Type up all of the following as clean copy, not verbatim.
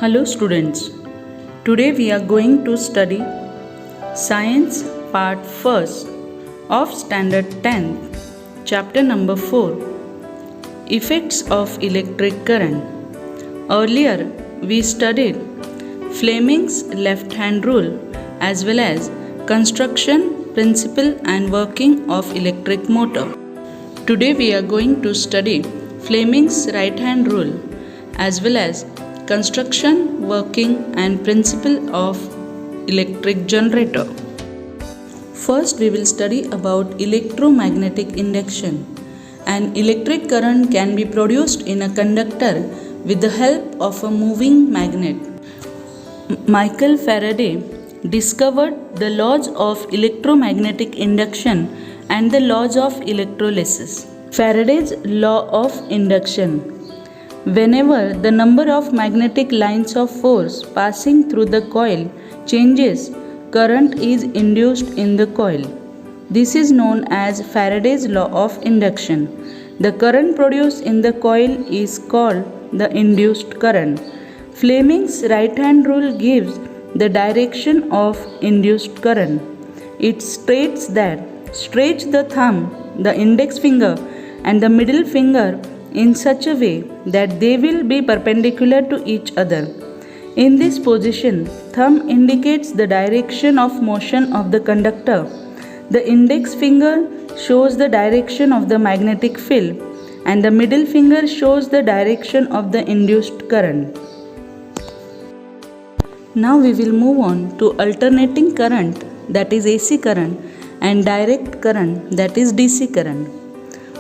Hello students. Today we are going to study Science Part 1st of Standard 10th, Chapter number 4, Effects of Electric Current. Earlier we studied Fleming's left-hand rule as well as construction, principle and working of electric motor. Today we are going to study Fleming's right-hand rule as well as construction, working and principle of electric generator. First we will study about electromagnetic induction. An electric current can be produced in a conductor with the help of a moving magnet. Michael Faraday discovered the laws of electromagnetic induction and the laws of electrolysis. Faraday's law of induction. Whenever the number of magnetic lines of force passing through the coil changes, current is induced in the coil. This is known as Faraday's law of induction. The current produced in the coil is called the induced current. Fleming's right-hand rule gives the direction of induced current. It states that stretch the thumb, the index finger and the middle finger in such a way that they will be perpendicular to each other. In this position, thumb indicates the direction of motion of the conductor. The index finger shows the direction of the magnetic field and the middle finger shows the direction of the induced current. Now we will move on to alternating current, that is AC current, and direct current, that is DC current.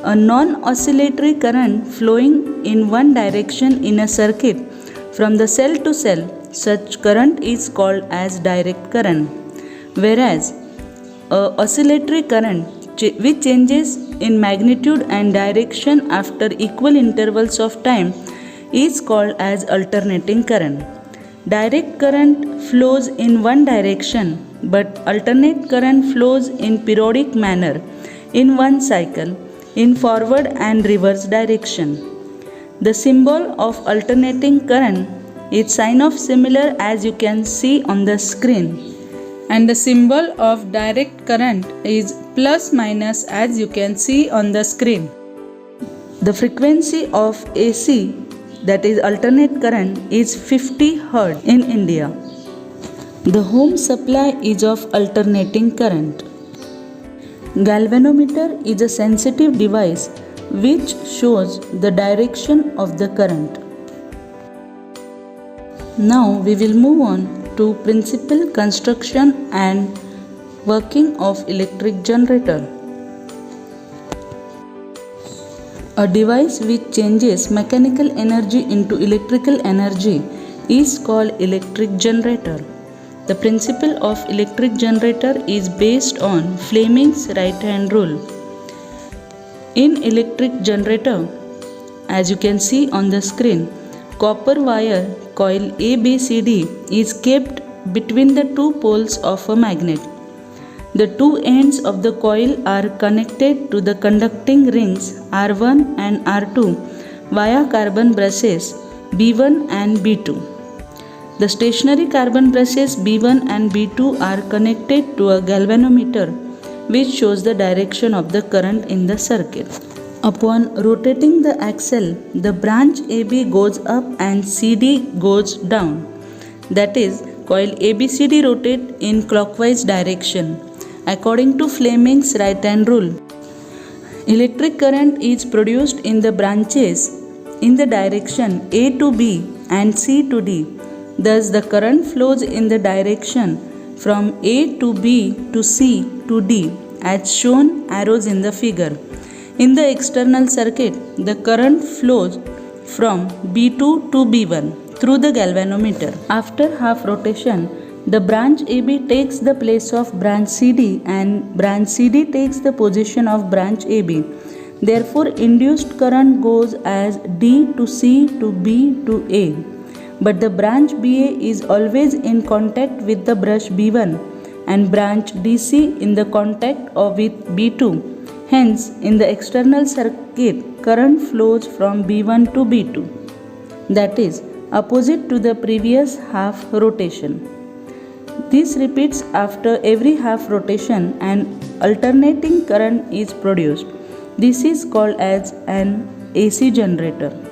A non-oscillatory current flowing in one direction in a circuit from the cell to cell, such current is called as direct current. Whereas a oscillatory current which changes in magnitude and direction after equal intervals of time is called as alternating current. Direct current flows in one direction, but alternate current flows in periodic manner in one cycle in forward and reverse direction. The symbol of alternating current is sign of similar as you can see on the screen, and the symbol of direct current is plus minus as you can see on the screen. The frequency of AC, that is alternate current, is 50 Hz in India. The home supply is of alternating current. Galvanometer is a sensitive device which shows the direction of the current. Now we will move on to principle, construction and working of electric generator. A device which changes mechanical energy into electrical energy is called electric generator. The principle of electric generator is based on Fleming's right-hand rule. In electric generator, as you can see on the screen, copper wire coil ABCD is kept between the two poles of a magnet. The two ends of the coil are connected to the conducting rings R1 and R2 via carbon brushes B1 and B2. The stationary carbon brushes B1 and B2 are connected to a galvanometer which shows the direction of the current in the circuit. Upon rotating the axle, the branch AB goes up and CD goes down. That is, coil ABCD rotate in clockwise direction according to Fleming's right-hand rule. Electric current is produced in the branches in the direction A to B and C to D. Thus, the current flows in the direction from A to B to C to D as shown arrows in the figure. In the external circuit, the current flows from B2 to B1 through the galvanometer. After half rotation, the branch AB takes the place of branch CD and branch CD takes the position of branch AB. Therefore, induced current goes as D to C to B to A. But the branch BA is always in contact with the brush B1 and branch DC in the contact with B2. Hence, in the external circuit, current flows from B1 to B2. That is, opposite to the previous half rotation. This repeats after every half rotation and alternating current is produced. This is called as an AC generator.